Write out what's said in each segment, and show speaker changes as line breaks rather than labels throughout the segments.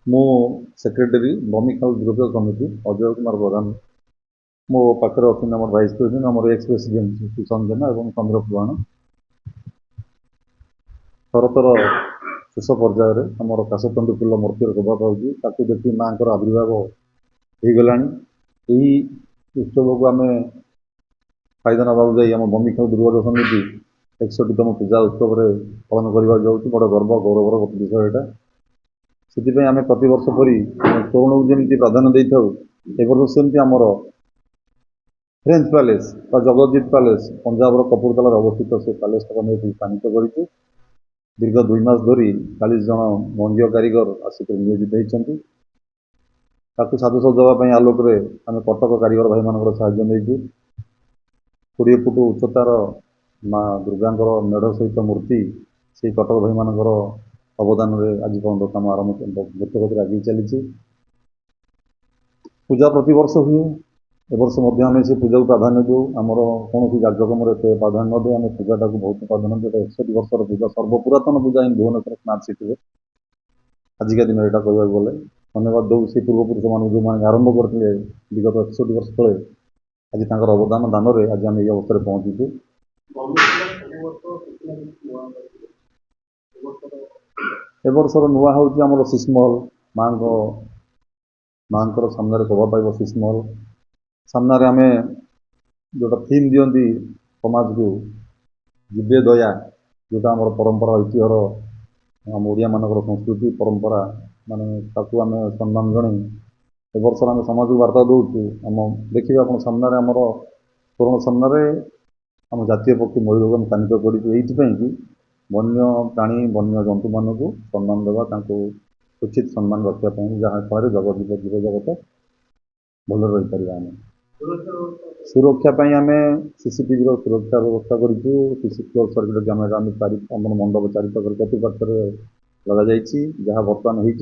मो सेक्रेटरी बमिखाल द्रव्य कमिटी अजय कुमार प्रधान मो पाखे अच्छे आम भाइस प्रेसिडेंट आम एक्स प्रेसिडेंट सुशांत जेना और चंद्र पुराण शरतर शेष पर्यायर आमर काशतंडु फुल मूर्तिर शोभा पाँच देखी माँ आविर्भाव हो गला उत्सव को आम फायदा नवाक जा बमिखाल दुर्गा समिति 61तम पूजा उत्सव पालन करने जाऊँ बड़ गर्व गौरवर विषय यहाँ से आम प्रत वर्ष परी तरुण को जमी प्राधान्य दे था एवर्ष सेमती आमर French palace Jagatjit palace Punjab Kapurthala अवस्थित से पैलेस नहीं स्थानित कर दीर्घ 2 मास धरी 40 जन मंजीय कारीगर आसिक नियोजित होती साजसजापी आलोक आम कटक कारीगर भाई मान साहय 20 फुट उच्चतार माँ दुर्गा मेढ़ सहित मूर्ति से कटक भाई मान अवदान आज पर्यटन कम आरंभ गति आगे चली पूजा प्रत वर्ष हुए एवर्ष आम से पूजा को प्राधान्य दो आमर कौन कार्यक्रम प्राधान्य न दे आम पूजाटा को बहुत प्राधान्य दे 61 वर्षर पूजा सर्वपुरातन पूजा इन भुवनेश्वर स्मार्ट सिटी आजिका दिन यहाँ कहवाक गले धन्यवाद दौ से पूर्वपुरुष मान जो मैंने आरंभ करते विगत 61 वर्ष तले आज तक अवदान दान आज आम ये अवस्था पहुँचीचु एवर्षर नुआ हूँ आम शिशमहल माँ सामने शोभा पाइब शिशमहल सामने आम जोटा थीम दिखती समाज को जीवे दया जोटा आम परंपरा ऐतिह्यर आम ओडिया मानकर संस्कृति परंपरा माने ताकू आम सम्मान जन एवर्ष आम समाज को वार्ता दौचु आम देखिए आप सामने आमर तोरण सामने आम जातीय पक्षी मयूर को स्थानित कर कि वन्य प्राणी वन्य जंतु मान को सम्मान देवा उचित सम्मान रखापी जहाँ फल जगत जीव जगत भल रही पार आम सुरक्षापी आम सीसीटीवी सुरक्षा व्यवस्था करोक सर्किट कैमेरा आम मंडप चारिपाख चतुर्पार्श्व लग जहाँ बर्तमान होगी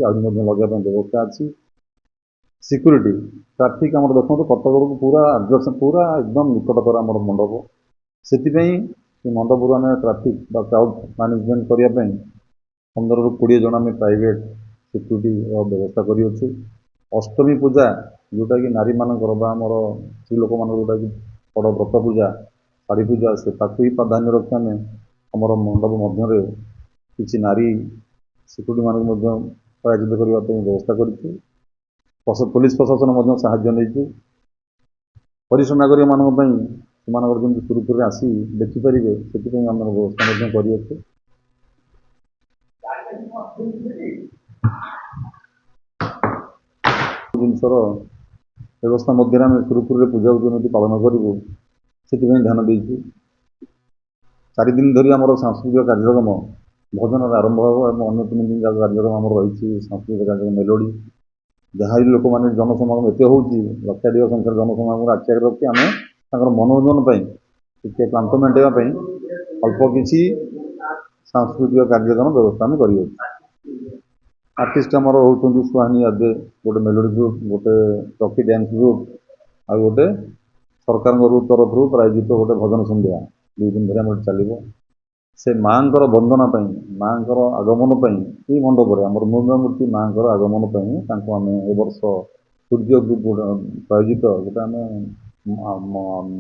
लगाई व्यवस्था अच्छी सिक्यूरीटी ट्राफिक आम देखो कटक को पूरा पूरा एकदम निकटतर आम मंडप से मंडप आम ट्राफिक क्राउड मैनेजमेंट करने 15 ରୁ 20 जन आम प्राइवेट सिक्यूरीटी व्यवस्था कर अष्टमी पूजा जोटा कि नारी मानकर आमर स्त्री लोक मान जोटा कि बड़ व्रत पूजा शाढ़ी पूजा से ही प्राधान्य रखी आम आमर मंडप मध्य किसी नारी सिक्यूरीटी मान पराजित करने व्यवस्था कर पुलिस प्रशासन साहाय्य नहीं वरिष्ठ नागरिक मानक जमी सुरखुरी आसी देखिपारे से आम व्यवस्था कर जिनसर व्यवस्था मध्य आम सुरखुरी पूजा को जमी पालन करूँ से ध्यान देचु 4 दिन धरी आम सांस्कृतिक कार्यक्रम भजन आरंभ हो अन्य 3 दिन जाक कार्यक्रम आम रही सांस्कृतिक कार्यक्रम मेलोडी जहाँ लोक मैंने जनसमागम एत हो लक्षाधिक संख्यार जनसमागम आखि आगे रखी आम मनोरंजन टे क्लांत मेटाइवाई अल्प किसी सांस्कृतिक कार्यक्रम व्यवस्था आम कर आर्टिस्ट आमर होती सुहानी आदे गोटे मेलोडी ग्रुप गोटे टॉकी डांस ग्रुप आ गोटे सरकार तरफ प्रायोजित गोटे भजन संध्या 2 दिन धरी आम चलो से माँ वंदना माँ आगमन ये मंडप आम मूर्णा मूर्ति माँ आगमन आम ए वर्ष सूर्य ग्रुप प्रायोजित गोटे आम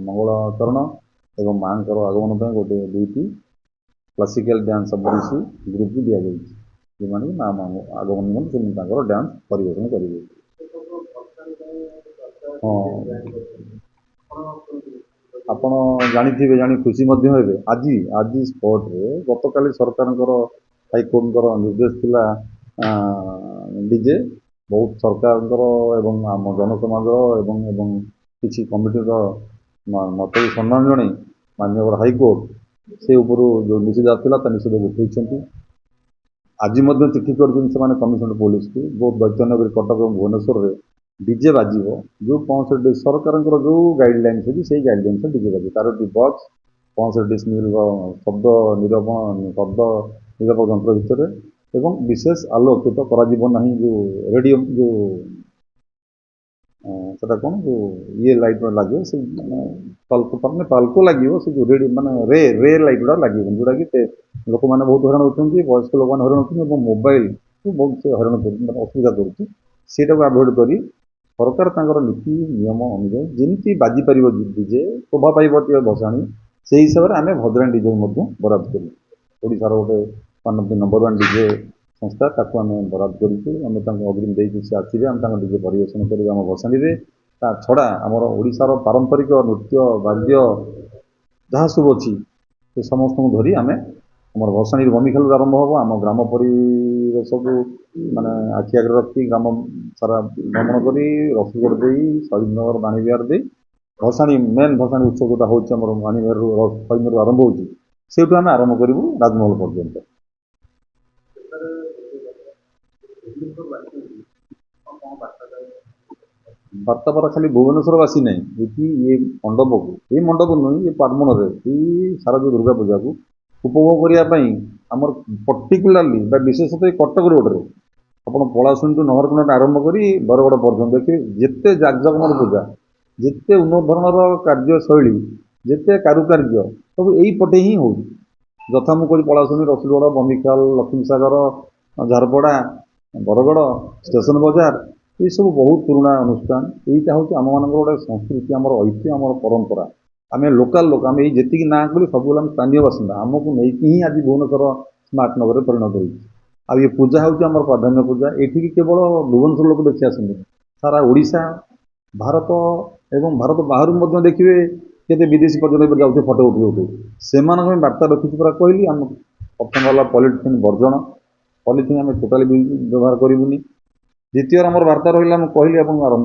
मंगलाचरण एवं माँ आगमन गोटे 2टी क्लासिकल डांस ओडिसी ग्रुप भी दि जाए जो मैंने माँ आगमन से डांस परिवेशन करेंगे हाँ आपण जानी जानी खुशी हे आज आज स्पॉट रे गत काली सरकार हाईकोर्ट निर्देश थिला डीजे बहुत सरकार एवं आम जनसमाज एवं एवं किसी कमिटी मत सम्मान जन माननीय हाईकोर्ट से जो निषेध आसा निषेध उठे आज चिठी कर कमिशनर पुलिस को बहुत दैत्यनगरी कटक और भुवनेश्वर में डीजे बाज जो 65 सरकार जो गाइडलाइन अच्छी से गाइडलाइन डीजे बाज तार बक्स 65 डेसिबल शब्द निरपण शब्द निरपक जंत्र भितर एवं विशेष आलोकित करा जो रेडियो जो सेटा कौन जो ये लाइट लगे से पाल्को लगे से जो रेडियो माने रे लाइट गुड़ा लगे जोटा कि लोक मैंने बहुत हैरान होती वयस्क लोक मैंने हैरान होती मोबाइल ବହୁତ ସେ ହଇରାଣ କରୁଛି, ମାନେ ଅସୁବିଧା କରୁଛି। ସେଇଟାକୁ ଆଭଏଡ଼ କରି ସରକାର ତାଙ୍କର ନୀତି ନିୟମ ଅନୁଯାୟୀ ଯେମିତି ବାଜିପାରିବ ଡିଜେ, ଶୋଭା ପାଇବ ଟିକେ ଭସାଣି, ସେଇ ହିସାବରେ ଆମେ ଭଦ୍ରାଣୀ ଡିଜେ ମଧ୍ୟ ବରାଦ କରୁ। ଓଡ଼ିଶାର ଗୋଟେ ନମ୍ବର ୱାନ୍ ଡିଜେ ସଂସ୍ଥା, ତାକୁ ଆମେ ବରାଦ କରିଛୁ। ଆମେ ତାଙ୍କୁ ଅଗ୍ରିମ ଦେଇଛୁ, ସେ ଆସିବେ, ଆମେ ତାଙ୍କ ଡିଜେ ପରିବେଷଣ କରିବୁ ଆମ ଭସାଣିରେ। ତା ଛଡ଼ା ଆମର ଓଡ଼ିଶାର ପାରମ୍ପରିକ ନୃତ୍ୟ ବାଦ୍ୟ ଯାହା ସବୁ ଅଛି, ସେ ସମସ୍ତଙ୍କୁ ଧରି ଆମେ ଆମର ଭସାଣୀରୁ ବମିଖାଲରୁ ଆରମ୍ଭ ହେବ। ଆମ ଗ୍ରାମ ପରିବେଶକୁ ମାନେ ଆଖି ଆଗରେ ରଖି ଗ୍ରାମ ସାରା ଭ୍ରମଣ କରି ରସୁଲଗଡ଼ ଦେଇ ଶହୀଦନଗର ବାଣୀବିହାର ଦେଇ ଭସାଣୀ ମେନ୍ ଭସାଣୀ ଉତ୍ସବ ଯେଉଁଟା ହେଉଛି ଆମର ବାଣୀବିହାରରୁ ଶହୀଦନଗରରୁ ଆରମ୍ଭ ହେଉଛି, ସେଇଠୁ ଆମେ ଆରମ୍ଭ କରିବୁ ରାଜମହଲ ପର୍ଯ୍ୟନ୍ତ। ବାର୍ତ୍ତାବର ଖାଲି ଭୁବନେଶ୍ୱରବାସୀ ନାହିଁ, ଏଠି ଏ ମଣ୍ଡପକୁ, ଏ ମଣ୍ଡପ ନୁହେଁ, ଏ ପାର୍ବଣରେ, ଏଇ ଶାରଦୀୟ ଦୁର୍ଗା ପୂଜାକୁ ଉପଭୋଗ କରିବା ପାଇଁ ଆମର ପର୍ଟିକୁଲାରଲି ବା ବିଶେଷତଃ ଏ କଟକ ରୋଡ଼ରେ ଆପଣ ପଳାଶୁଣୀଠୁ ନହରକୋଣାଠୁ ଆରମ୍ଭ କରି ବରଗଡ଼ ପର୍ଯ୍ୟନ୍ତ ଦେଖିବେ ଯେତେ ଜାକଜମକର ପୂଜା, ଯେତେ ଉନ୍ନତ ଧରଣର କାର୍ଯ୍ୟଶୈଳୀ, ଯେତେ କାରୁକାର୍ଯ୍ୟ ସବୁ ଏଇପଟେ ହିଁ ହେଉଛି। ଯଥା ମୁଁ କହୁଛି ପଳାଶୁଣୀ, ରସୁଲଗଡ଼, ବମିଖାଲ, ଲକ୍ଷ୍ମୀସାଗର, ଝାରପଡ଼ା, ବରଗଡ଼, ଷ୍ଟେସନ ବଜାର, ଏସବୁ ବହୁତ ପୁରୁଣା ଅନୁଷ୍ଠାନ। ଏଇଟା ହେଉଛି ଆମମାନଙ୍କର ଗୋଟେ ସଂସ୍କୃତି, ଆମର ଐତିହ୍ୟ, ଆମର ପରମ୍ପରା। ଆମେ ଲୋକାଲ ଲୋକ, ଆମେ ଏଇ ଯେତିକି ନାଁ କଲି ସବୁବେଳେ ଆମେ ସ୍ଥାନୀୟ ବାସିନ୍ଦା, ଆମକୁ ନେଇକି ହିଁ ଆଜି ଭୁବନେଶ୍ୱର ସ୍ମାର୍ଟ ନଗରରେ ପରିଣତ ହୋଇଛି। ଆଉ ଏ ପୂଜା ହେଉଛି ଆମର ପ୍ରାଧାନ୍ୟ ପୂଜା। ଏଠିକି କେବଳ ଭୁବନେଶ୍ୱର ଲୋକ ଦେଖି ଆସନ୍ତି, ସାରା ଓଡ଼ିଶା, ଭାରତ ଏବଂ ଭାରତ ବାହାରୁ ମଧ୍ୟ ଦେଖିବେ କେତେ ବିଦେଶୀ ପର୍ଯ୍ୟଟକ ଯାଉଥିବେ ଫଟୋ ଉଠାଉଥିବେ। ସେମାନଙ୍କ ପାଇଁ ବାର୍ତ୍ତା ରଖିଛୁ ପରା କହିଲି। ଆମ ପ୍ରଥମ ହେଲା ପଲିଥିନ୍ ବର୍ଜନ, ପଲିଥିନ୍ ଆମେ ଟୋଟାଲି ବ୍ୟବହାର କରିବୁନି। ଦ୍ୱିତୀୟରେ ଆମର ବାର୍ତ୍ତା ରହିଲା, ମୁଁ କହିଲି ଆପଣଙ୍କୁ ଆରମ୍ଭ